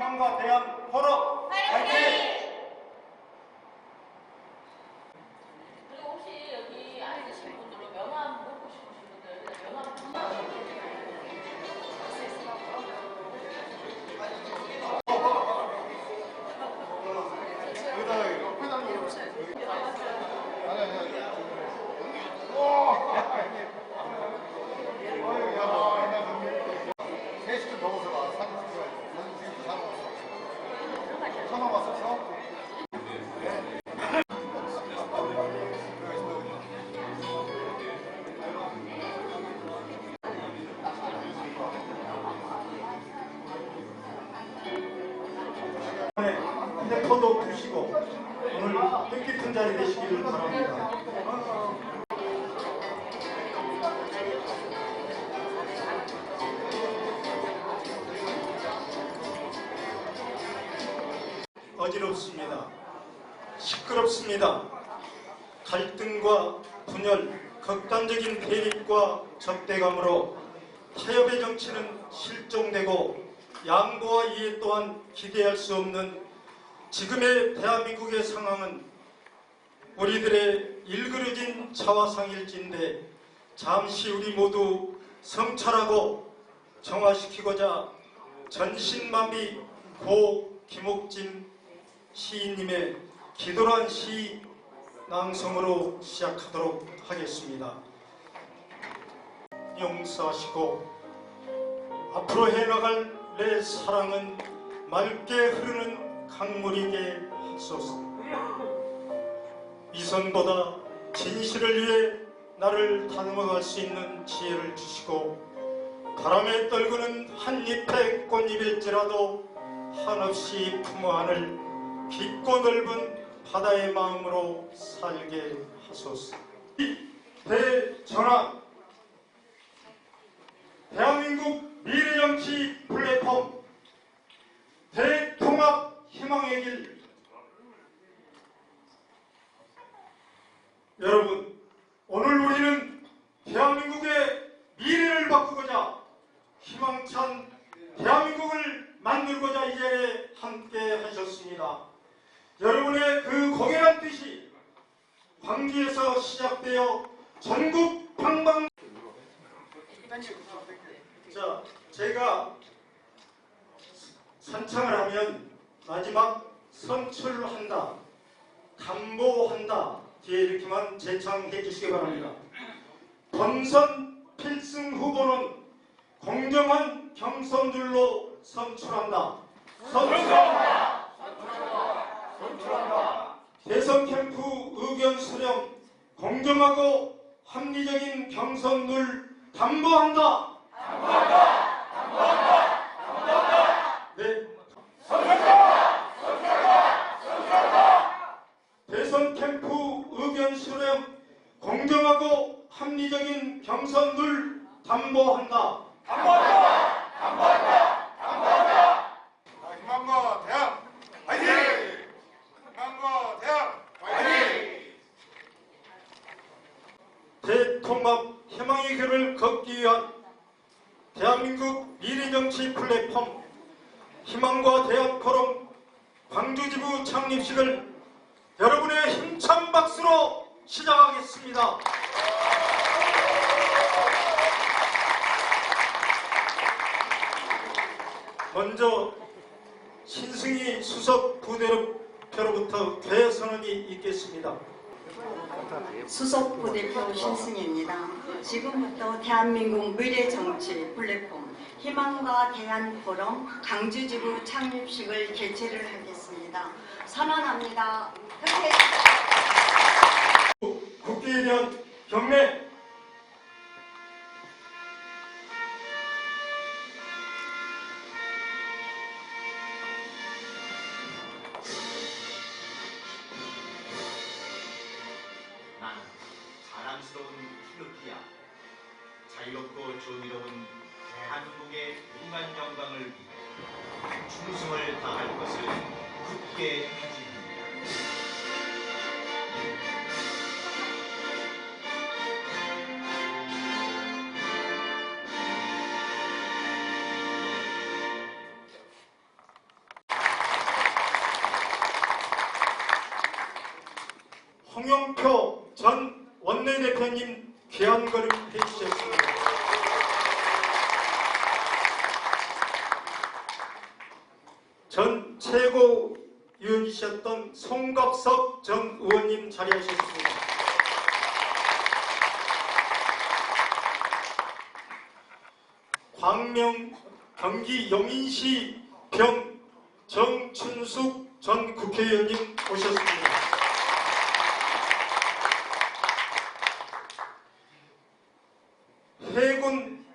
희망과 대한 포럼 화이팅! 그리고 혹시 여기 안 드신 분들은 명함 먹고 싶으신 분들 명함 핸드폰도 두시고 오늘 뜻깊은 자리 되시기를 바랍니다. 어지럽습니다. 시끄럽습니다. 갈등과 분열, 극단적인 대립과 적대감으로 타협의 정치는 실종되고 양보와 이해 또한 기대할 수 없는 지금의 대한민국의 상황은 우리들의 일그러진 자화상일지인데 잠시 우리 모두 성찰하고 정화시키고자 전신마비 고 김옥진 시인님의 기도란 시 낭송으로 시작하도록 하겠습니다. 용서하시고 앞으로 해나갈 내 사랑은 맑게 흐르는 강물이게 하소서. 이선보다 진실을 위해 나를 다듬어갈 수 있는 지혜를 주시고 바람에 떨구는 한 잎의 꽃잎일지라도 한없이 품어 안을 깊고 넓은 바다의 마음으로 살게 하소서. 대전환 대한민국 미래정치 플랫폼 대통합 희망의 길. 여러분, 오늘 우리는 대한민국의 미래를 바꾸고자 희망찬 대한민국을 만들고자 이 자리에 함께 하셨습니다. 여러분의 그 고결한 뜻이 광주에서 시작되어 전국 방방. 자, 제가 선창을 하면 마지막 선출한다, 담보한다 뒤에 이렇게만 재창해 주시기 바랍니다. 본선 필승 후보는 공정한 경선들로 선출한다. 대선 캠프 의견 수렴 공정하고 합리적인 경선을 담보한다. 네. 대선 캠프 의견 수렴 공정하고 합리적인 경선을 담보한다. 희망과 대학 화이팅! 희망과 대학 화이팅! 대통합 희망의 길을 걷기 위한 대한민국 미래정치 플랫폼 희망과 대학 포럼 광주지부 창립식을 여러분의 힘찬 박수로 시작하겠습니다. 먼저 신승희 수석 부대표로부터 괴선언이 있겠습니다. 수석 부대표 신승희입니다. 지금부터 대한민국 미래정치 플랫폼 희망과 대안 포럼 광주지부 창립식을 개최를 하겠습니다. 선언합니다. 국기에 대한 경례. 난 자랑스러운 태극기야. 자유롭고 조미로운 대한민국의 무한 영광을 위해 충성을 다할 것을 굳게 다짐합니다. 홍영표 전 원내대표님 귀한 걸음 해주셨습니다. 전 최고위원이셨던 송갑석 전 의원님 자리하셨습니다. 광명 경기 용인시 병 정춘숙 전 국회의원님 오셨습니다. 해군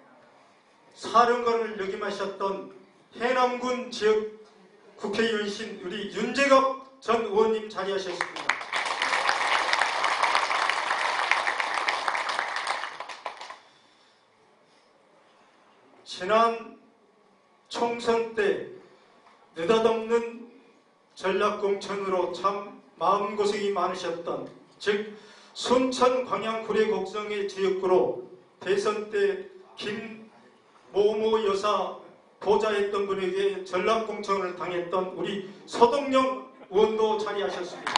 사령관을 역임하셨던 해남군 지역 국회의원이신 우리 윤재갑 전 의원님 자리하셨습니다. 지난 총선 때 느닷없는 전략공천으로 참 마음고생이 많으셨던, 즉 순천 광양 구례 곡성의 지역구로 대선 때 김모모 여사 보좌했던 분에게 전략공천을 당했던 우리 서동영 의원도 자리하셨습니다.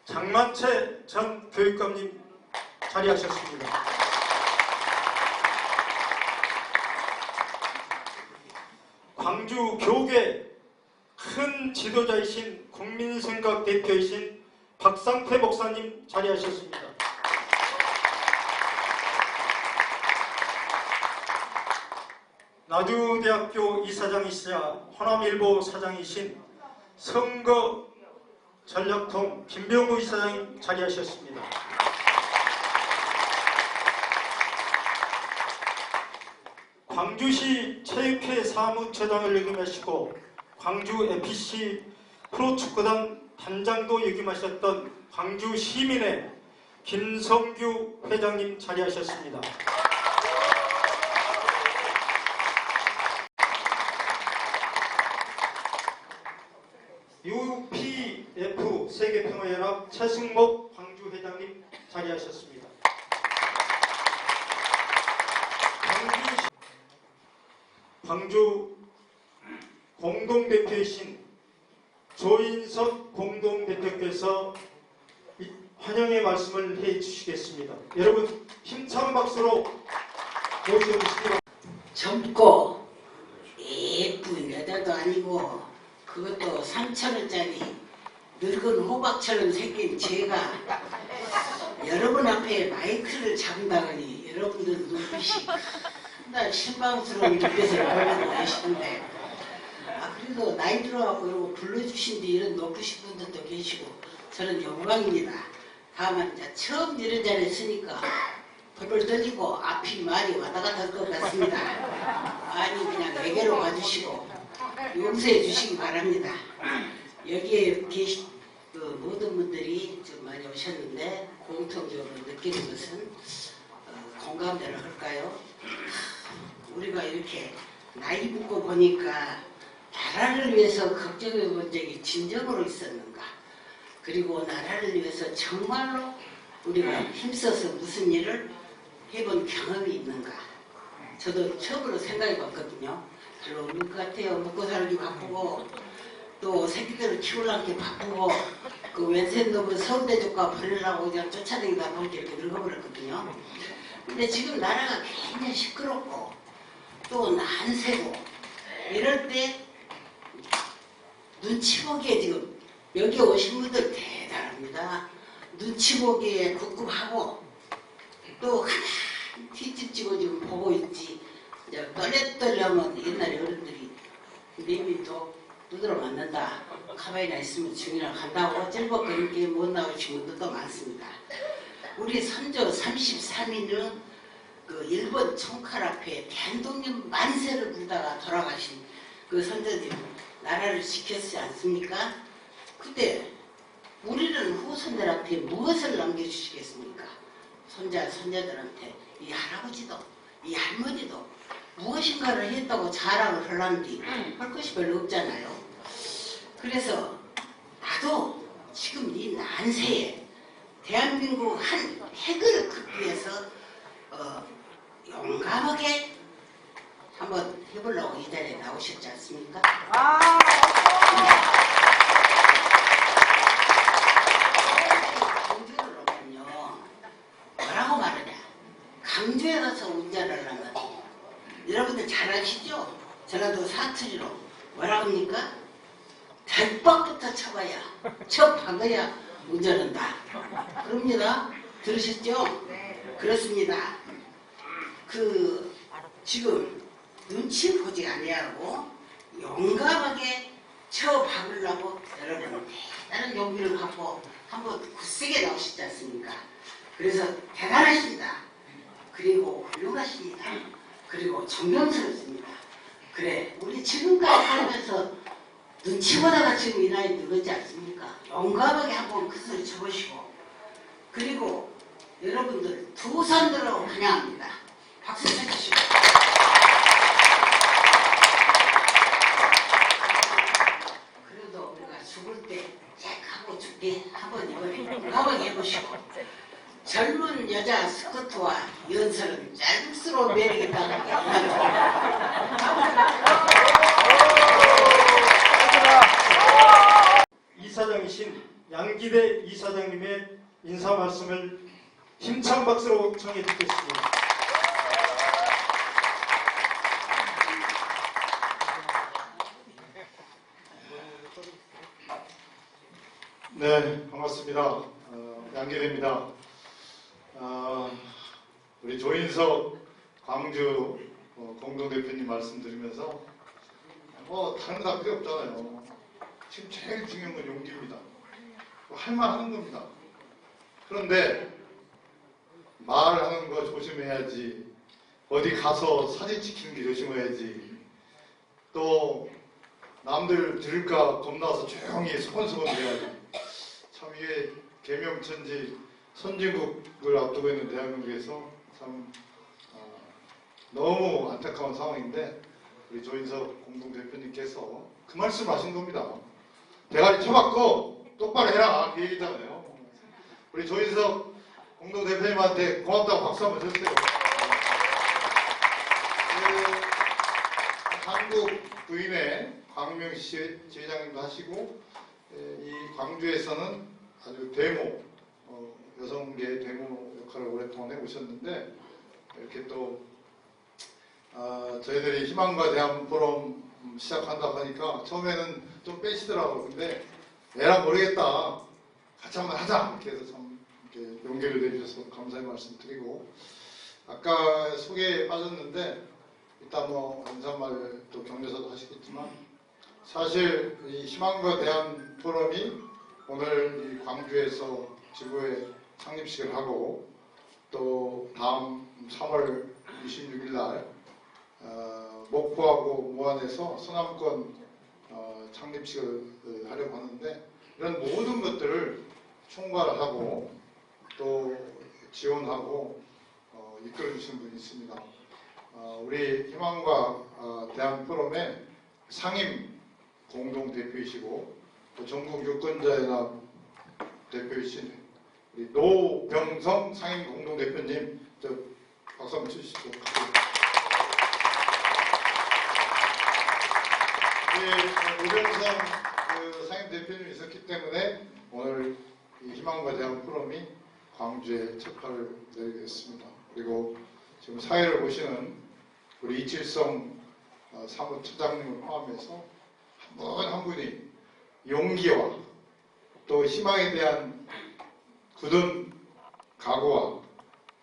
장만채 전 교육감님 자리하셨습니다. 광주 교계 큰 지도자이신 국민생각 대표이신 박상태 목사님 자리하셨습니다. 나주대학교 이사장이시자 호남일보 사장이신 선거 전략통 김병우 이사장님 자리하셨습니다. 광주시 체육회 사무처장을 역임하시고 광주 FC 프로축구단 단장도 역임하셨던 광주 시민회 김성규 회장님 자리하셨습니다. UPF 세계평화연합 최승목 광주 회장님 자리하셨습니다. 광주 공동대표이신 조인석 공동대표께서 환영의 말씀을 해주시겠습니다. 여러분 힘찬 박수로 모셔주시기. 젊고 예쁜 여자도 아니고 그것도 3,000원짜리 늙은 호박처럼 생긴 제가 여러분 앞에 마이크를 잡는다더니 여러분들 눈빛이 날 실망스러운 눈빛을 보내고 계시는데, 그래도 나이 들어가고 이러고 불러주신 뒤 이런 높으신 분들도 계시고 저는 영광입니다. 다만 이제 처음 이런 자리에 서니까 벌벌 떨리고 앞이 많이 왔다 갔다 할 것 같습니다. 많이 그냥 내게로 와주시고 용서해 주시기 바랍니다. 여기에 계신 그 모든 분들이 좀 많이 오셨는데 공통적으로 느끼는 것은 공감대를 할까요? 우리가 이렇게 나이 먹고 보니까 나라를 위해서 걱정해 본 적이 진정으로 있었는가? 그리고 나라를 위해서 정말로 우리가 힘써서 무슨 일을 해본 경험이 있는가? 저도 처음으로 생각해 봤거든요. 별로 없는 것 같아요. 먹고 살기 바쁘고 또 새끼들을 키우려는 게 바쁘고 그 왼센 놈은 서울대 조과 버리려고 그냥 쫓아다니다 보니까 이렇게 늙어버렸거든요. 근데 지금 나라가 굉장히 시끄럽고 또 난세고 이럴 때 눈치 보기에 지금 여기 오신 분들 대단합니다. 눈치 보기에 꿉꿉하고 또 가만히 뒷집지고 지금 보고 있지. 이제 떨려하면 옛날에 어른들이 내민도 두드러 맞는다. 가만히나 있으면 중이나 간다고 찔벅거리게 못 나오신 분들도 많습니다. 우리 선조 33인은 그 일본 총칼 앞에 대한독립 만세를 부르다가 돌아가신 그 선조님 나라를 지켰지 않습니까? 그때 우리는 후손들한테 무엇을 남겨주시겠습니까? 손자, 손녀들한테 이 할아버지도 이 할머니도 무엇인가를 했다고 자랑을 하려는데 할 것이 별로 없잖아요. 그래서 나도 지금 이 난세에 대한민국 한 획을 긋기 위해서 용감하게 한번 해보려고 이 자리에 나오셨지 않습니까? 강주를 오면요 뭐라고 말하냐, 강주에 가서 운전을 하면 여러분들 잘 아시죠? 전라도 사투리로 뭐라고 합니까? 대박부터 쳐봐야 박아야 운전한다 그럽니다. 들으셨죠? 그렇습니다. 지금 눈치 보지 아니하고 용감하게 박으려고 여러분 대단한 용기를 갖고 한번 굳세게 나오시지 않습니까? 그래서 대단하십니다. 그리고 훌륭하십니다. 그리고 존경스럽습니다. 그래, 우리 지금까지 살면서 눈치 보다가 지금 이 나이 늙었지 않습니까? 용감하게 한번 그 소리 쳐보시고, 그리고 여러분들 두 손으로 환영합니다. 박수 쳐주시고. 그래도 우리가 죽을 때 잭하고 죽게 한번 용감하게 해보시고, 젊은 여자 스커트와 연설은 짤국수로 매력있다는 이사장이신 양기대 이사장님의 인사 말씀을 힘찬 박수로 청해 듣겠습니다. 네, 반갑습니다. 양기대입니다. 우리 조인석 광주 공동대표님 말씀드리면서 다른 거 필요 없잖아요. 지금 제일 중요한 건 용기입니다. 할 말 하는 겁니다. 그런데 말하는 거 조심해야지, 어디 가서 사진 찍히는 게 조심해야지, 또 남들 들을까 겁나서 조용히 소곤소곤 해야지. 참 이게 계명천지 선진국을 앞두고 있는 대한민국에서 참 너무 안타까운 상황인데, 우리 조인석 공동대표님께서 그 말씀 하신 겁니다. 대가리 쳐박고 똑바로 해라, 그 얘기잖아요. 우리 조인석 공동대표님한테 고맙다고 박수 한번 쳤어요. 한국 부인의 광명시 지회장님도 하시고, 이 광주에서는 아주 데모, 여성계 데모 역할을 오랫동안 해오셨는데, 이렇게 또 저희들이 희망과 대한 포럼 시작한다고 하니까 처음에는 좀 빼시더라고요. 근데 에라 모르겠다, 같이 한번 하자, 이렇게 해서 참 이렇게 용기를 내주셔서 감사의 말씀 드리고, 아까 소개에 빠졌는데 이따 뭐 인사말도 격려사도 하시겠지만, 사실 이 희망과 대한 포럼이 오늘 이 광주에서 지부에 창립식을 하고, 또 다음 3월 26일 날 목포하고 무안에서 서남권 창립식을 하려고 하는데, 이런 모든 것들을 총괄하고 또 지원하고 이끌어주시는 분이 있습니다. 우리 희망과 대한 포럼의 상임 공동대표이시고 또 전국 유권자연합 대표이신 우리 노병성 상임 공동대표님, 저 박수 한번 주시죠. 노병성 상임 대표님이 있었기 때문에 오늘 이 희망과 대한 포럼이 광주에 첫 발을 내리게 됐습니다. 그리고 지금 사회를 보시는 우리 이칠성 사무처장님을 포함해서 한 분 한 분이 용기와 또 희망에 대한 굳은 각오와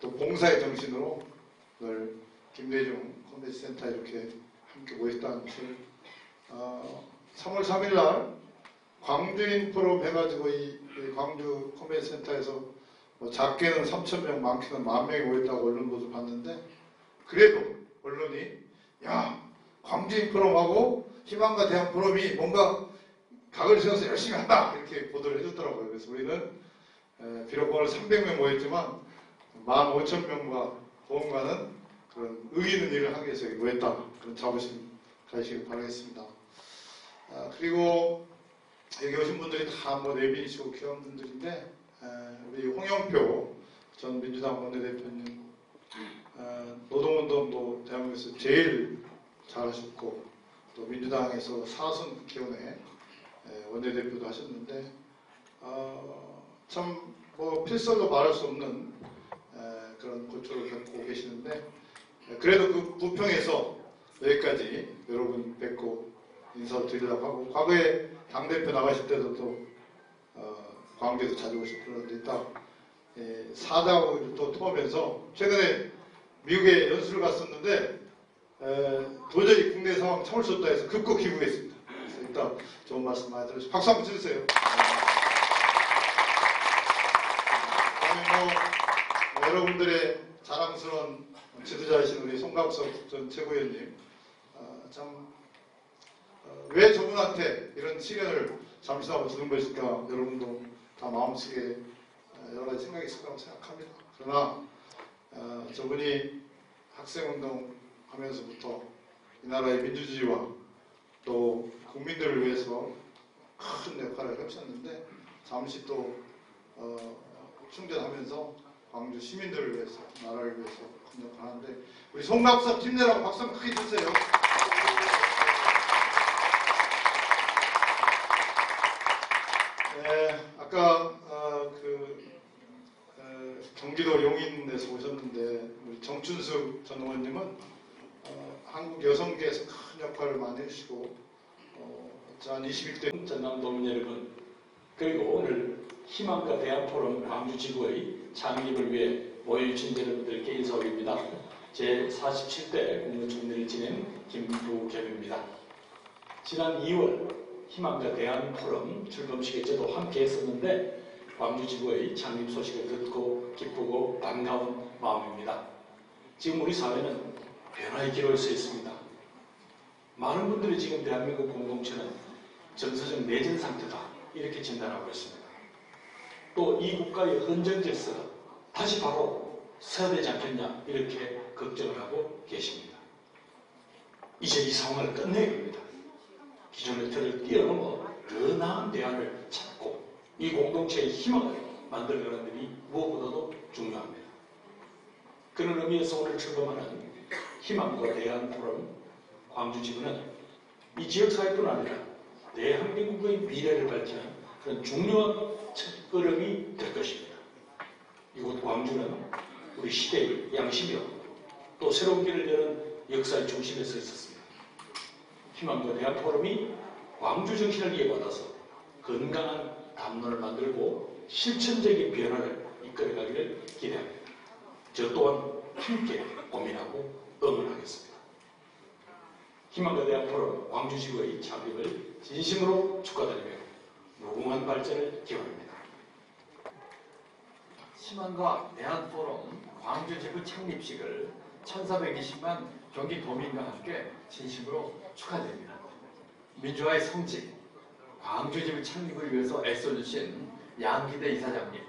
또 봉사의 정신으로 오늘 김대중 컨벤션 센터에 이렇게 함께 모였다는 것을 3월 3일 날 광주인 포럼 해가지고 이 광주 컨벤션 센터에서 뭐 작게는 3,000명, 많게는 10,000명이 모였다고 언론 보도 봤는데, 그래도 언론이 야, 광주인 포럼하고 희망과 대한 포럼이 뭔가 각을 세워서 열심히 한다, 이렇게 보도를 해줬더라고요. 그래서 우리는 비록 오늘 300명 모였지만 15,000명과 보험과는 그런 의의 있는 일을 하기 위해서 모였다, 그런 자부심 가지시길 바라겠습니다. 그리고 여기 오신 분들이 다 뭐 내빈이시고 귀한 분들인데, 우리 홍영표 전 민주당 원내대표님, 노동운동도 대한민국에서 제일 잘하셨고 또 민주당에서 4선 국회의원에 원내대표도 하셨는데 참 뭐 필설로 말할 수 없는 그런 고초를 겪고 계시는데 그래도 그 부평에서 여기까지 여러분 뵙고 인사드리려고 하고 과거에 당대표 나가실 때도 또 광주에도 자주 오셨고 그런데 딱 사당을 또 통하면서 최근에 미국에 연수를 갔었는데 도저히 국내 상황 참을 수 없다 해서 급고 귀국했습니다. 그래서 일단 좋은 말씀 많이 들으시고 박수 한번 쳐주세요. 뭐 여러분들의 자랑스러운 지도자이신 우리 송강석 전 최고위원님 참 왜 저분한테 이런 시련을 잠시나마 주는 것일까 여러분도 다 마음속에 여러 가지 생각이 있을 거라고 생각합니다. 그러나 저분이 학생운동 하면서부터 이 나라의 민주주의와 또 국민들을 위해서 큰 역할을 하셨는데 잠시 또 충전하면서 광주 시민들을 위해서 나라를 위해서 큰 역할을 하는데 우리 송강석 팀내라고 박수 한번 크게 주세요. 아까 경기도 용인에서 오셨는데 우리 정춘숙 전 의원님은 한국 여성계에서 큰 역할을 많이 해주시고 한 21대 전남도민 여러분 그리고 오늘 희망과 대안포럼 광주지구의 창립을 위해 모여주신 여러분들께 인사드립니다. 제47대 국무총리를 지낸 김부겸입니다. 지난 2월 희망과 대안포럼 출범식에 저도 함께 했었는데 광주지구의 창립 소식을 듣고 기쁘고 반가운 마음입니다. 지금 우리 사회는 변화의 기로에 서 있습니다. 많은 분들이 지금 대한민국 공동체는 정서적 내전 상태다 이렇게 진단하고 있습니다. 또 이 국가의 헌정 질서가 다시 바로 서야 되지 않겠냐 이렇게 걱정을 하고 계십니다. 이제 이 상황을 끝내야 합니다. 기존의 틀을 뛰어넘어 더 나은 대안을 찾고 이 공동체의 희망을 만들어가는 일이 무엇보다도 중요합니다. 그런 의미에서 오늘 출범하는 희망과 대안 포럼 광주지구는 이 지역사회뿐 아니라 대한민국의 미래를 밝히는 그런 중요한 첫걸음이 될 것입니다. 이곳 광주는 우리 시대의 양심이요 또 새로운 길을 여는 역사의 중심에 서 있었습니다. 희망과 대안 포럼이 광주 정신을 이어받아서 건강한 담론을 만들고 실천적인 변화를 이끌어가기를 기대합니다. 저 또한 함께 고민하고 응원하겠습니다. 희망과 대안 포럼 광주지구의 창립을 진심으로 축하드리며 무궁한 발전을 기원합니다. 희망과 대안포럼 광주지구 창립식을 1420만 경기도민과 함께 진심으로 축하드립니다. 민주화의 성지, 광주지구 창립을 위해서 애써주신 양기대 이사장님,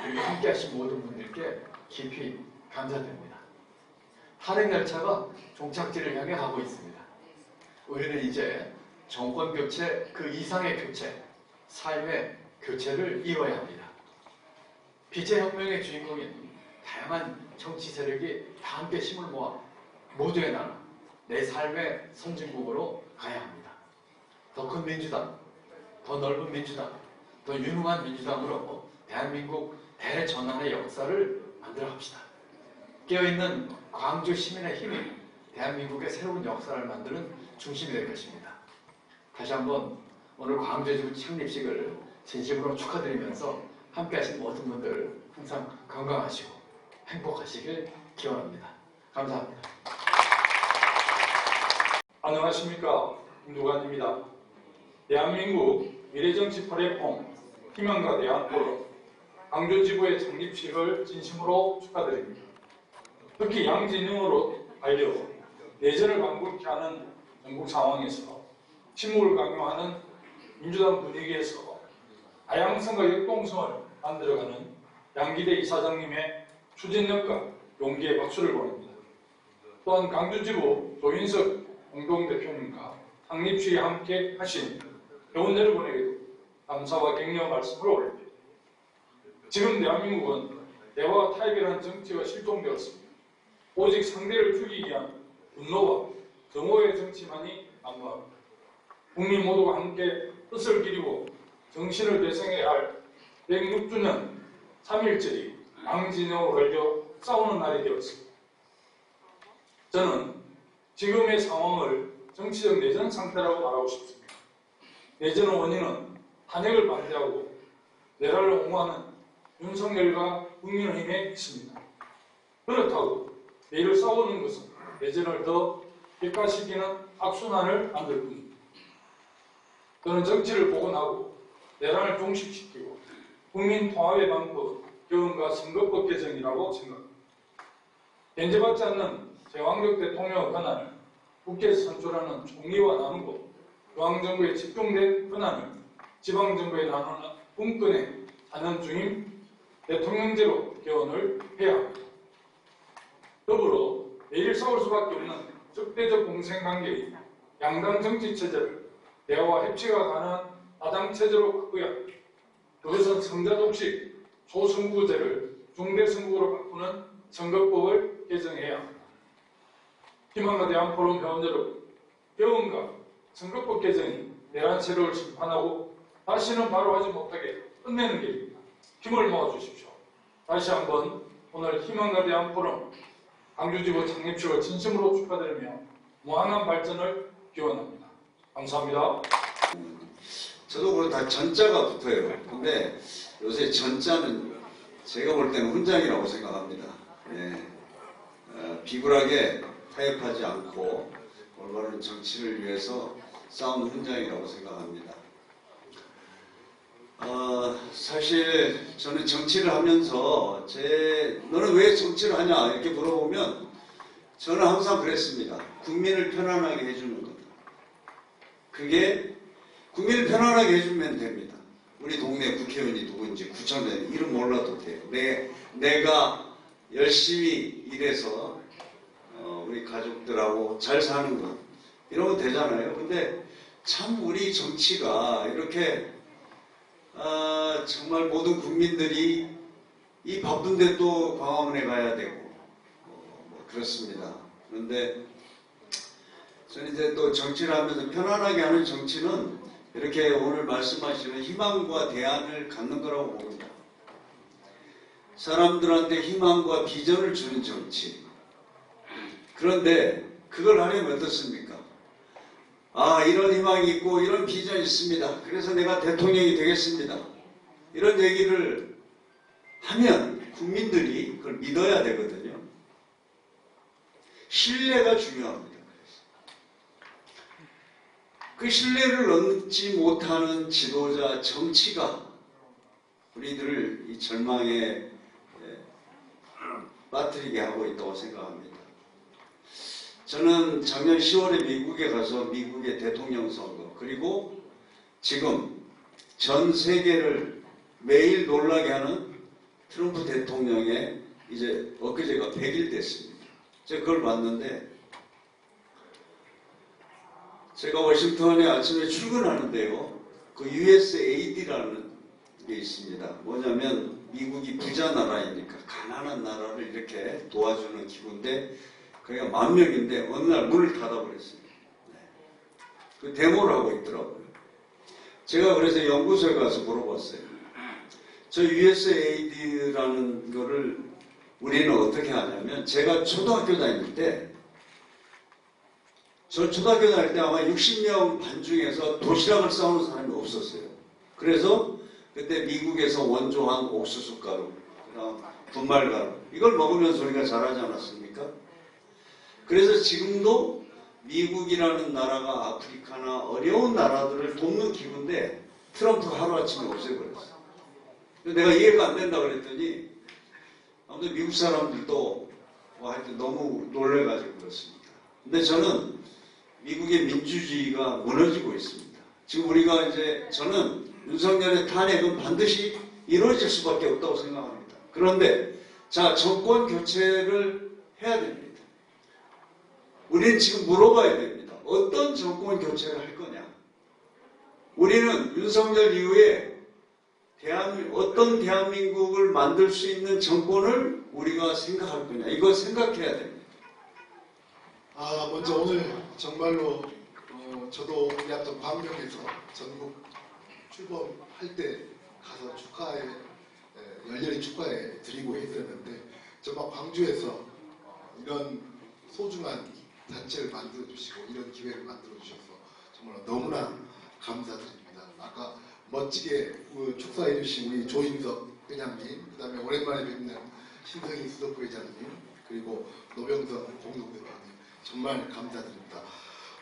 그리고 함께하신 모든 분들께 깊이 감사드립니다. 탄핵열차가 종착지를 향해 가고 있습니다. 우리는 이제 정권 교체 그 이상의 교체, 삶의 교체를 이뤄야 합니다. 빛의 혁명의 주인공인 다양한 정치 세력이 다 함께 힘을 모아 모두의 나라, 내 삶의 선진국으로 가야 합니다. 더 큰 민주당, 더 넓은 민주당, 더 유능한 민주당으로 대한민국 대전환의 역사를 만들어 갑시다. 깨어있는 광주 시민의 힘이 대한민국의 새로운 역사를 만드는 중심이 될 것입니다. 다시 한번 오늘 광주지구 창립식을 진심으로 축하드리면서 함께하신 모든 분들 항상 건강하시고 행복하시길 기원합니다. 감사합니다. 안녕하십니까, 김두관입니다. 대한민국 미래정치 플랫폼 희망과 대안포럼 광주지구의 창립식을 진심으로 축하드립니다. 특히 양진영으로 달려 내전을 방불케 하는 전국 상황에서 침묵을 강요하는 민주당 분위기에서 다양성과 역동성을 만들어가는 양기대 이사장님의 추진력과 용기의 박수를 보냅니다. 또한 광주지구 조인석 공동대표님과 창립식에 함께 하신 회원 여러분에게도 감사와 격려 말씀을 올립니다. 지금 대한민국은 대화와 타협이라는 정치가 실종되었습니다. 오직 상대를 죽이기 위한 분노와 정오의 정치만이 난무합니다. 국민 모두가 함께 뜻을 기리고 정신을 되새겨야 할 106주년 3.1절이 망진영으로 걸려 싸우는 날이 되었습니다. 저는 지금의 상황을 정치적 내전 상태라고 말하고 싶습니다. 내전의 원인은 탄핵을 반대하고 내란을 옹호하는 윤석열과 국민의힘에 있습니다. 그렇다고 매일 싸우는 것은 내전을 더 객관시키는 악순환을 만들 뿐입니다. 저는 정치를 복원하고 내란을 종식시키고 국민 통합의 방법은 경험과 선거법 개정이라고 생각합니다. 견제받지 않는 제왕적 대통령의 권한을 국회에서 선출하는 총리와 나누고 중앙정부에 집중된 권한을 지방정부에 나누는 분권의 4년 중임 대통령제로 개헌을 해야 합니다. 더불어 매일 싸울 수밖에 없는 적대적 공생관계인 양당 정치체제를 대화와 협치가 가능한 다당체제로 바꾸야 합니다. 그것은 성자독식 소선구제를 중대선거로 바꾸는 선거법을 개정해야 합니다. 희망과 대한포럼 회원 여러분, 개헌과 선거법 개정이 내란 세력을 심판하고 다시는 바로 하지 못하게 끝내는 길입니다. 힘을 모아주십시오. 다시 한번 오늘 희망과 대한포럼 광주지구 창립식을 진심으로 축하드리며 무한한 발전을 기원합니다. 감사합니다. 저도 그렇고 다 전자가 붙어요. 근데 요새 전자는 제가 볼 때는 훈장이라고 생각합니다. 예. 비굴하게 타협하지 않고 올바른 정치를 위해서 싸우는 훈장이라고 생각합니다. 사실 저는 정치를 하면서 너는 왜 정치를 하냐 이렇게 물어보면 저는 항상 그랬습니다. 국민을 편안하게 해주는 것. 그게 국민을 편안하게 해주면 됩니다. 우리 동네 국회의원이 누군지 구청장 이름 몰라도 돼요. 내가 열심히 일해서 우리 가족들하고 잘 사는 것 이러면 되잖아요. 근데 참 우리 정치가 이렇게 정말 모든 국민들이 이 바쁜데 또 광화문에 가야 되고 그렇습니다. 그런데 저는 이제 또 정치를 하면서 편안하게 하는 정치는 이렇게 오늘 말씀하시는 희망과 대안을 갖는 거라고 봅니다. 사람들한테 희망과 비전을 주는 정치. 그런데 그걸 하려면 어떻습니까? 이런 희망이 있고 이런 비전이 있습니다. 그래서 내가 대통령이 되겠습니다. 이런 얘기를 하면 국민들이 그걸 믿어야 되거든요. 신뢰가 중요합니다. 그 신뢰를 얻지 못하는 지도자 정치가 우리들을 이 절망에 빠뜨리게 하고 있다고 생각합니다. 저는 작년 10월에 미국에 가서 미국의 대통령 선거 그리고 지금 전 세계를 매일 놀라게 하는 트럼프 대통령의 이제 엊그제가 100일 됐습니다. 제가 그걸 봤는데 제가 워싱턴에 아침에 출근하는데요. 그 USAID라는 게 있습니다. 뭐냐면 미국이 부자 나라이니까 가난한 나라를 이렇게 도와주는 기구인데 그게 10,000명인데 어느 날 문을 닫아버렸어요. 그 데모를 하고 있더라고요. 제가 그래서 연구소에 가서 물어봤어요. 저 USAID라는 거를 우리는 어떻게 하냐면 제가 초등학교 다닐 때 아마 60명 반 중에서 도시락을 싸우는 사람이 없었어요. 그래서 그때 미국에서 원조한 옥수수 가루, 분말 가루 이걸 먹으면서 우리가 잘하지 않았습니까? 그래서 지금도 미국이라는 나라가 아프리카나 어려운 나라들을 돕는 기구인데 트럼프가 하루아침에 없애버렸어요. 내가 이해가 안 된다 그랬더니 아무튼 미국 사람들도 하여튼 너무 놀래가지고 그렇습니다. 근데 저는 미국의 민주주의가 무너지고 있습니다. 지금 우리가 저는 윤석열의 탄핵은 반드시 이루어질 수밖에 없다고 생각합니다. 그런데 자, 정권 교체를 해야 됩니다. 우리는 지금 물어봐야 됩니다. 어떤 정권 교체를 할 거냐? 우리는 윤석열 이후에 어떤 대한민국을 만들 수 있는 정권을 우리가 생각할 거냐? 이걸 생각해야 됩니다. 먼저 오늘 정말로 저도 약간 광명에서 전국 출범할 때 가서 열렬히 축하해 드리고 했었는데 정말 광주에서 이런 소중한 단체를 만들어 주시고 이런 기회를 만들어 주셔서 정말 너무나 감사드립니다. 아까 멋지게 축사해 주신 우리 조인석 회장님, 그 다음에 오랜만에 뵙는 신성희 수석부회장님, 그리고 노병석 공동대표님 정말 감사드립니다.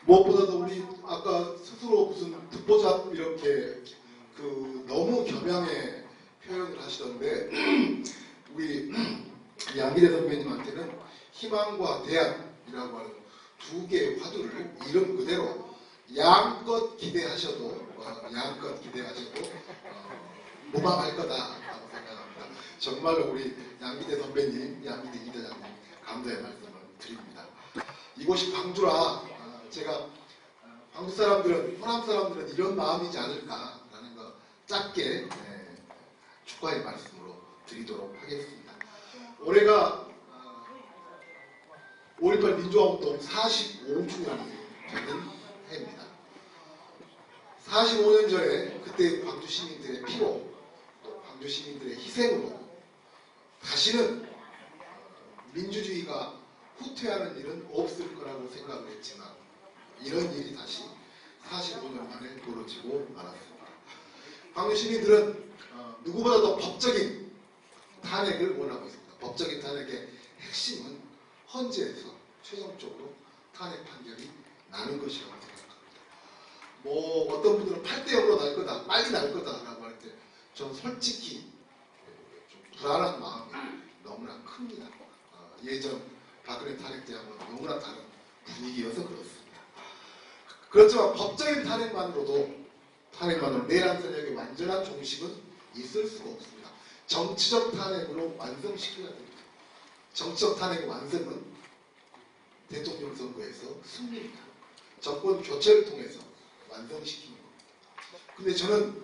무엇보다도 우리 아까 스스로 무슨 듣보잡 이렇게 너무 겸양의 표현을 하시던데 우리 양기대 선배님한테는 희망과 대안이라고 하는 두 개의 화두를 이름 그대로 양껏 기대하셔도 무방할 거다라고 생각합니다. 정말로 우리 양기대 선배님, 양기대 이대장님 감사의 말씀을 드립니다. 이곳이 광주라 제가 광주 사람들은, 호남 사람들은 이런 마음이지 않을까라는 거 짧게 축하의 말씀으로 드리도록 하겠습니다. 올해가 5.18 민주화운동 45주년이 되는 해입니다. 45년 전에 그때 광주 시민들의 피로 또 광주 시민들의 희생으로 다시는 민주주의가 후퇴하는 일은 없을 거라고 생각을 했지만 이런 일이 다시 45년 만에 벌어지고 말았습니다. 광주 시민들은 누구보다 더 법적인 탄핵을 원하고 있습니다. 법적인 탄핵의 핵심은 헌재에서 최종적으로 탄핵 판결이 나는 것이라고 생각합니다. 어떤 분들은 8대0으로 날 거다, 빨리 날 거다라고 할 때 저는 솔직히 좀 불안한 마음이 너무나 큽니다. 예전 박근혜 탄핵 때하고는 너무나 다른 분위기여서 그렇습니다. 그렇지만 법적인 탄핵만으로 내란 세력의 완전한 종식은 있을 수가 없습니다. 정치적 탄핵으로 완성시켜야 됩니다. 정치적 탄핵의 완성은 대통령 선거에서 승리입니다. 정권 교체를 통해서 완성시키는 겁니다. 근데 저는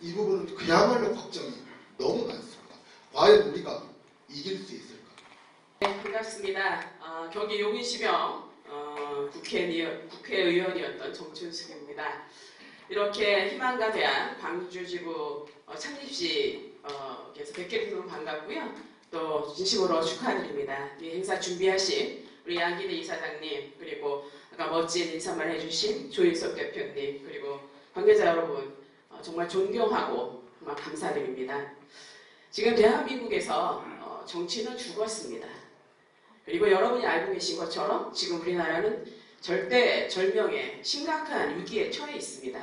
이 부분은 그야말로 걱정이 너무 많습니다. 과연 우리가 이길 수 있을까? 네, 반갑습니다. 경기 용인시병 국회의원이었던 정춘숙입니다. 이렇게 희망과 대안 광주지부 창립식에서 뵙게 돼서 반갑고요. 또 진심으로 축하드립니다. 이 행사 준비하신 우리 양기대 이사장님, 그리고 아까 멋진 인사말 해주신 조인석 대표님, 그리고 관계자 여러분 정말 존경하고 정말 감사드립니다. 지금 대한민국에서 정치는 죽었습니다. 그리고 여러분이 알고 계신 것처럼 지금 우리나라는 절대절명의 심각한 위기에 처해 있습니다.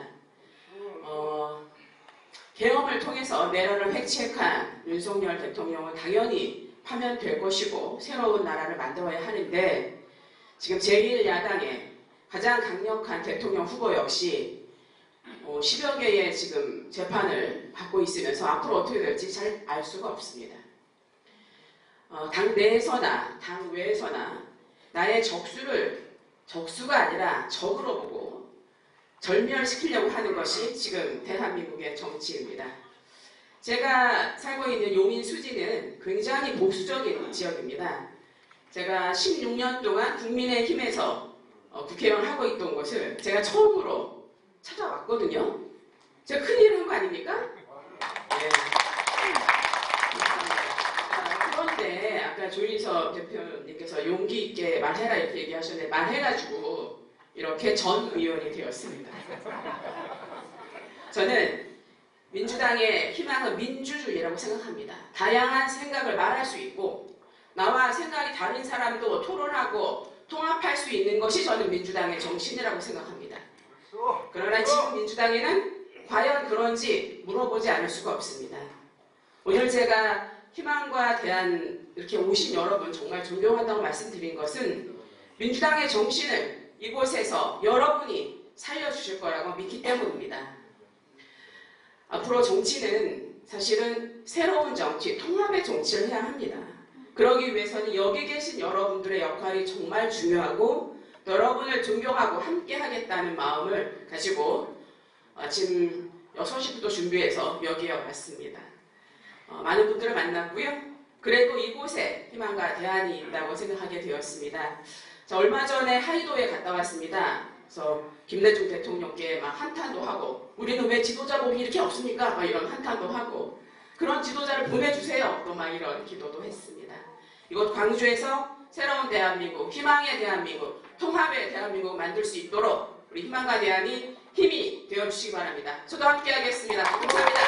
계엄을 통해서 내란을 획책한 윤석열 대통령은 당연히 파면될 것이고 새로운 나라를 만들어야 하는데 지금 제1야당의 가장 강력한 대통령 후보 역시 10여 개의 지금 재판을 받고 있으면서 앞으로 어떻게 될지 잘 알 수가 없습니다. 당 내에서나 당 외에서나 나의 적수가 아니라 적으로 보고 절멸시키려고 하는 것이 지금 대한민국의 정치입니다. 제가 살고 있는 용인 수지는 굉장히 보수적인 지역입니다. 제가 16년 동안 국민의힘에서 국회의원을 하고 있던 곳을 제가 처음으로 찾아왔거든요. 제가 큰일 한 거 아닙니까? 네. 그런데 아까 조인석 대표님께서 용기 있게 말해라 이렇게 얘기하셨는데 말해가지고 이렇게 전 의원이 되었습니다. 저는 민주당의 희망은 민주주의라고 생각합니다. 다양한 생각을 말할 수 있고 나와 생각이 다른 사람도 토론하고 통합할 수 있는 것이 저는 민주당의 정신이라고 생각합니다. 그러나 지금 민주당에는 과연 그런지 물어보지 않을 수가 없습니다. 오늘 제가 희망과 대안 이렇게 오신 여러분 정말 존경한다고 말씀드린 것은 민주당의 정신을 이곳에서 여러분이 살려주실 거라고 믿기 때문입니다. 앞으로 정치는 사실은 새로운 정치, 통합의 정치를 해야 합니다. 그러기 위해서는 여기 계신 여러분들의 역할이 정말 중요하고 여러분을 존경하고 함께 하겠다는 마음을 가지고 아침 6시부터 준비해서 여기에 왔습니다. 많은 분들을 만났고요. 그래도 이곳에 희망과 대안이 있다고 생각하게 되었습니다. 자, 얼마 전에 하이도에 갔다 왔습니다. 그래서 김대중 대통령께 막 한탄도 하고 우리는 왜 지도자복이 이렇게 없습니까? 막 이런 한탄도 하고 그런 지도자를 보내주세요. 또 막 이런 기도도 했습니다. 이곳 광주에서 새로운 대한민국, 희망의 대한민국, 통합의 대한민국 만들 수 있도록 우리 희망과 대안이 힘이 되어주시기 바랍니다. 저도 함께 하겠습니다. 감사합니다.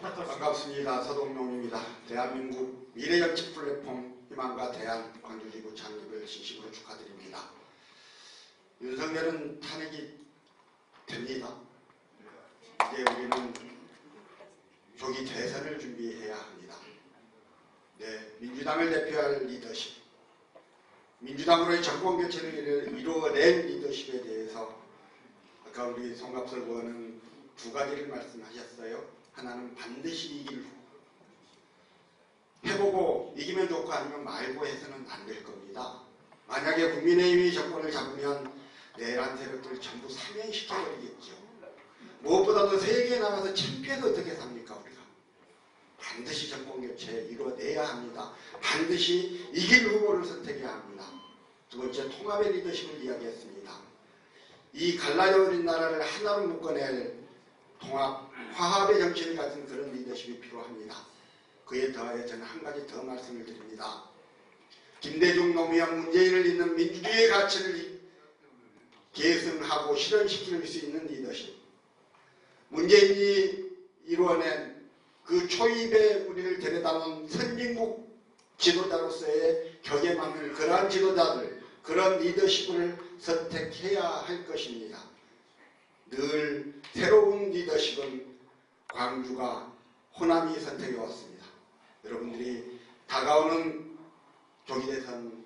반갑습니다. 서동용입니다. 대한민국 미래정치 플랫폼 희망과 대안 광주지구 창립을 진심으로 축하드립니다. 윤석열은 탄핵이 됩니다. 이제 우리는 조기 대선을 준비해야 합니다. 네, 민주당을 대표할 리더십, 민주당으로의 정권 교체를 이루어낸 리더십에 대해서 아까 우리 송갑설 의원은 두 가지를 말씀하셨어요. 하나는 반드시 이길 해보고 이기면 좋고 아니면 말고 해서는 안 될 겁니다. 만약에 국민의힘이 정권을 잡으면 내란 세력들을 전부 사면시켜버리겠죠. 무엇보다도 세계에 나가서 창피해서 어떻게 삽니까 우리가. 반드시 정권 교체 이루어내야 합니다. 반드시 이길 후보를 선택해야 합니다. 두 번째, 통합의 리더십을 이야기했습니다. 이 갈라져버린 나라를 하나로 묶어낼 통합, 화합의 정신을 가진 그런 리더십이 필요합니다. 그에 더하여 저는 한 가지 더 말씀을 드립니다. 김대중, 노무현, 문재인을 잇는 민주주의의 가치를 계승하고 실현시킬 수 있는 리더십. 문재인이 이루어낸 그 초입에 우리를 데려다놓은 선진국 지도자로서의 격에 맞는 그러한 지도자들, 그런 리더십을 선택해야 할 것입니다. 늘 새로운 리더십은 광주가 호남이 선택해 왔습니다. 여러분들이 다가오는 조기대선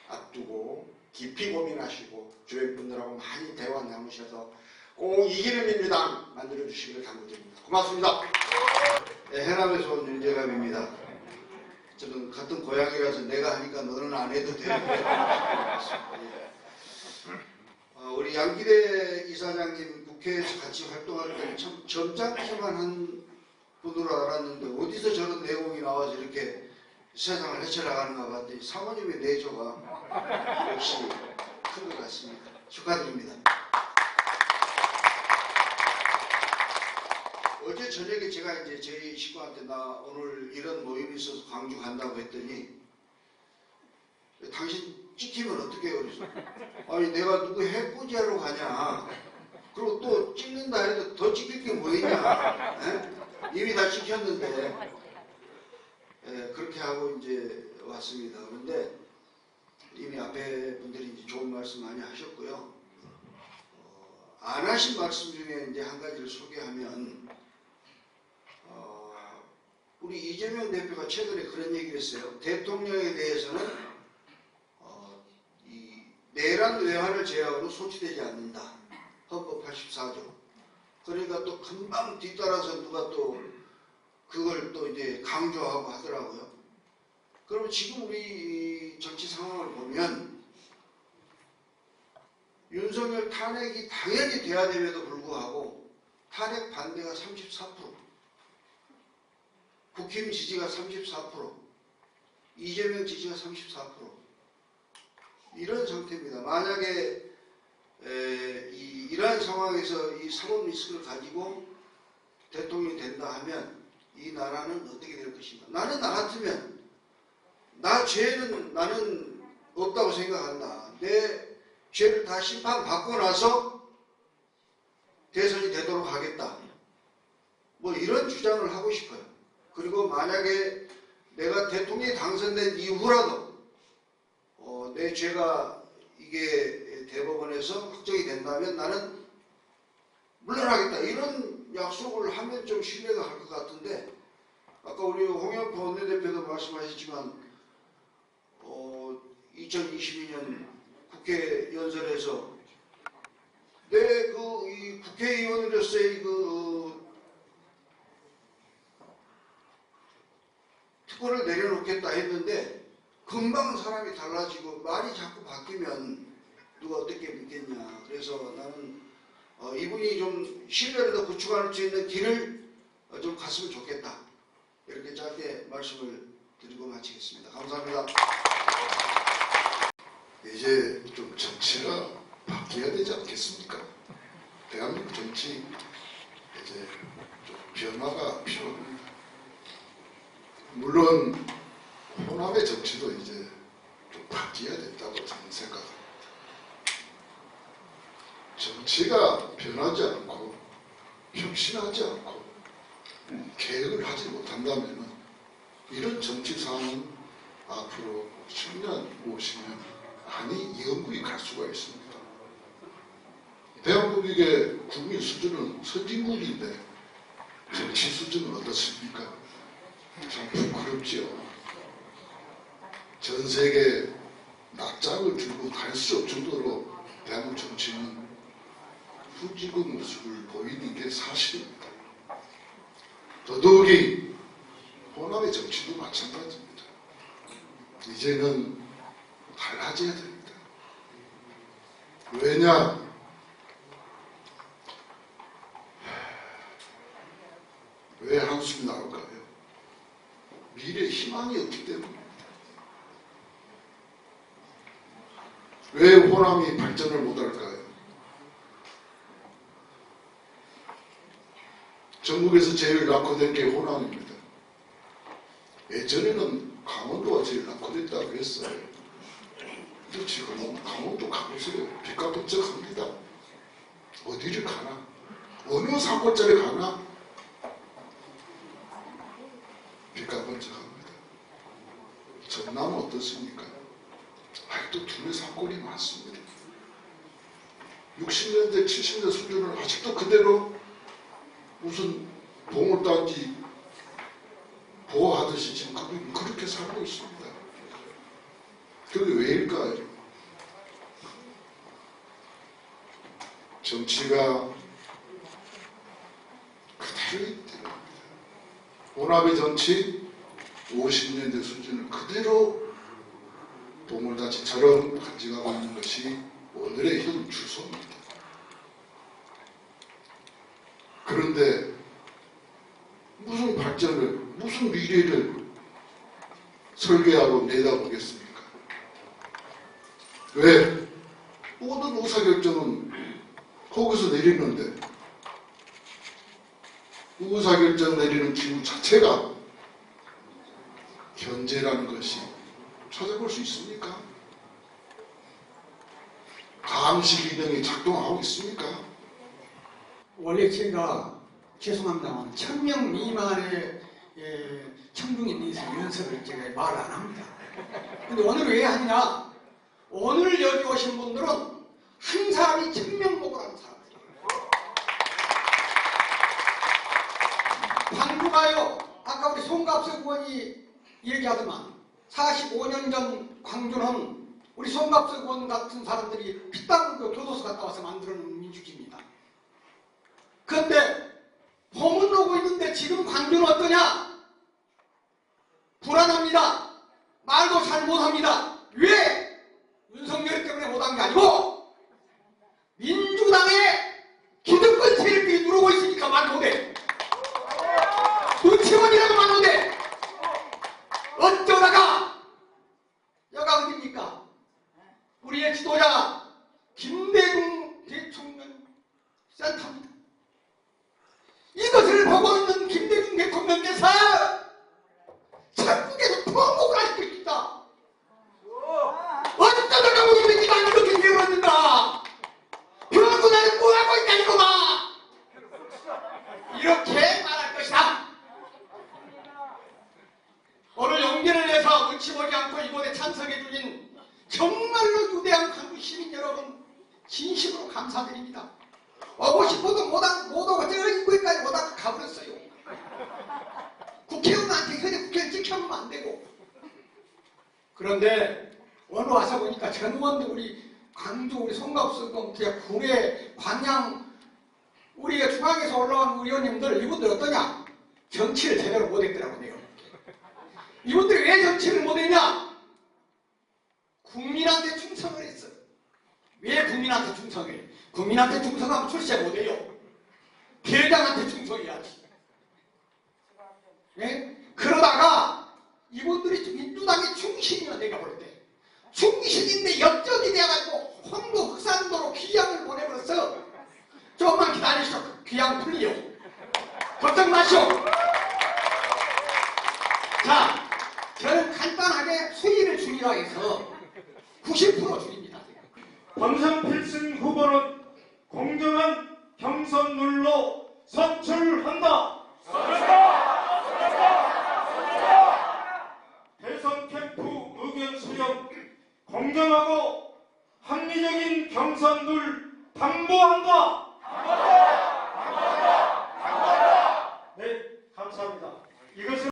앞두고 깊이 고민하시고 주변 분들하고 많이 대화 나누셔서 꼭 이기는 민주당 만들어 주시기를 당부드립니다. 고맙습니다. 네, 해남에서 온 윤재갑입니다. 저는 같은 고향이라서 내가 하니까 너는 안 해도 되는 우리 양기대 이사장님 국회에서 같이 활동할 때는 참 점잖기만 한 분으로 알았는데 어디서 저런 내용이 나와서 이렇게 세상을 헤쳐나가는가 봤더니 사모님의 내조가 역시 큰 것 같습니다. 축하드립니다. 어제 저녁에 제가 이제 저희 식구한테 나 오늘 이런 모임이 있어서 광주 간다고 했더니 당신 찍히면 어떻게 해요? 그래서 아니 내가 누구 해코지하러 가냐? 그리고 또 찍는다 해도 더 찍힐 게 뭐 있냐? 에? 이미 다 찍혔는데 그렇게 하고 이제 왔습니다. 그런데 이미 앞에 분들이 이제 좋은 말씀 많이 하셨고요. 안 하신 말씀 중에 이제 한 가지를 소개하면 우리 이재명 대표가 최근에 그런 얘기를 했어요. 대통령에 대해서는 이 내란 외환을 제약으로 소치되지 않는다. 헌법 84조. 그러니까 또 금방 뒤따라서 누가 또 그걸 또 이제 강조하고 하더라고요. 그럼 지금 우리 정치 상황을 보면 윤석열 탄핵이 당연히 돼야 됨에도 불구하고 탄핵 반대가 34%, 국힘 지지가 34%, 이재명 지지가 34%. 이런 상태입니다. 만약에 이러한 상황에서 이 사법 리스크를 가지고 대통령이 된다 하면 이 나라는 어떻게 될 것인가. 나는 나 같으면 죄는 나는 없다고 생각한다. 내 죄를 다 심판받고 나서 대선이 되도록 하겠다. 뭐 이런 주장을 하고 싶어요. 그리고 만약에 내가 대통령이 당선된 이후라도 내 죄가 이게 대법원에서 확정이 된다면 나는 물러나겠다. 이런 약속을 하면 좀 신뢰가 갈 것 같은데 아까 우리 홍영표 원내대표도 말씀하셨지만 2022년 국회 연설에서 내 이 국회의원으로서의 특권을 내려놓겠다 했는데 금방 사람이 달라지고 말이 자꾸 바뀌면 누가 어떻게 믿겠냐. 그래서 나는 이분이 좀 신뢰를 더 구축할 수 있는 길을 좀 갔으면 좋겠다. 이렇게 짧게 말씀을 드리고 마치겠습니다. 감사합니다. 이제 좀 정치가 바뀌어야 되지 않겠습니까? 대한민국 정치 이제 좀 변화가 필요합니다. 물론 호남의 정치도 이제 좀 바뀌어야 된다고 저는 생각합니다. 정치가 변하지 않고 혁신하지 않고 계획을 하지 못한다면 이런 정치상은 앞으로 10년, 50년 많이 영구히 갈 수가 있습니다. 대한민국의 국민 수준은 선진국인데 정치 수준은 어떻습니까? 참 부끄럽지요. 전 세계 낯짝을 들고 갈 수 없을 정도로 대한민국 정치는 후지국 모습을 보이는 게 사실입니다. 더더욱이 호남의 정치도 마찬가지입니다. 이제는 달라져야 됩니다. 왜냐? 왜 한숨이 나올까요? 미래에 희망이 없기 때문입니다. 왜 호남이 발전을 못할까요? 전국에서 제일 낙후된 게 호남입니다. 예전에는 강원도가 제일 낙후됐다고 했어요. 근데 지금은 강원도 가보세요. 빚과 번쩍합니다. 어디를 가나? 어느 사고짜리 가나? 빚과 번쩍합니다. 전남은 어떻습니까? 아직도 두뇌 사건이 많습니다. 60년대, 70년대 수준을 아직도 그대로 무슨 보물단지 보호하듯이 지금 그렇게 살고 있습니다. 그게 왜일까요? 정치가 그대로 있기 때문입니다. 호남의 정치 50년대 수준을 그대로 보물단지처럼 간직하고 있는 것이 오늘의 현 주소입니다. 그런데 무슨 발전을, 무슨 미래를 설계하고 내다보겠습니까? 왜? 모든 의사결정은 거기서 내리는데 의사결정 내리는 기구 자체가 견제라는 것이 찾아볼 수 있습니까? 감시 기능이 작동하고 있습니까? 원래 제가 죄송합니다만 1000명 미만의 청중에 대해서 연설을 제가 말 안 합니다. 근데 오늘 왜 하느냐? 오늘 여기 오신 분들은 한 사람이 1000명 보고 하는 사람들이에요. 광주가요, 아까 우리 송갑석 의원이 얘기하더만 45년 전 광주는 우리 송갑석 의원 같은 사람들이 피땀 흘려 교도소 갔다 와서 만들어놓은 민주주의입니다. 그런데 봄은 오고 있는데 지금 광주는 어떠냐? 불안합니다. 말도 잘 못합니다. 왜? 윤석열 때문에 못한 게 아니고 민주당의 기득권 세력들이 누르고 있으니까 말 못해. 눈치원이라도 말 못해. 어쩌다가 여가 어딥니까? 우리의 지도자 김대중 대통령 센터입니다. 이것을 보고 있는 김대중 대통령께서 전국에서 통곡을 하시고 있습니다. 어쩌다가 우리 민주당이 이렇게 되어버렸는가? 변호사는 뭐하고 있냐 이거마! 이렇게 말할 것이다. 오늘 용기를 내서 눈치 보지 않고 이곳에 참석해 주신 정말로 유대한 광주 시민 여러분 진심으로 감사드립니다. 오고 싶어도 못 오고 저 인구에까지 오다가 가버렸어요. 국회의원한테 현재 국회의원 지켜보면 안 되고. 그런데 오늘 와서 보니까 전 의원들 우리 광주 우리 송갑석 구례 광양 우리가 중앙에서 올라온 우리 의원님들 이분들 어떠냐? 정치를 제대로 못했더라고 내가. 이분들이 왜 정치를 못했냐? 국민한테 충성을 했어. 왜 국민한테 충성해? 국민한테 충성하면 출세 못해요. 대장한테 충성해야지. 예? 그러다가 이분들이 민주당의 충신이야. 내가 볼 때 충신인데 역적이 돼가지고 홍도 흑산도로 귀향을 보내버려서 조금만 기다리시오. 귀향 풀리요. 걱정 마시오. 자, 저는 간단하게 수위를 줄이라 해서 90% 줄입니다. 당선 필승 후보는 공정한 경선룰로 선출한다. 대선 캠프 의견 수렴 공정하고 합리적인 경선룰 당부한다. 네, 감사합니다. 이것을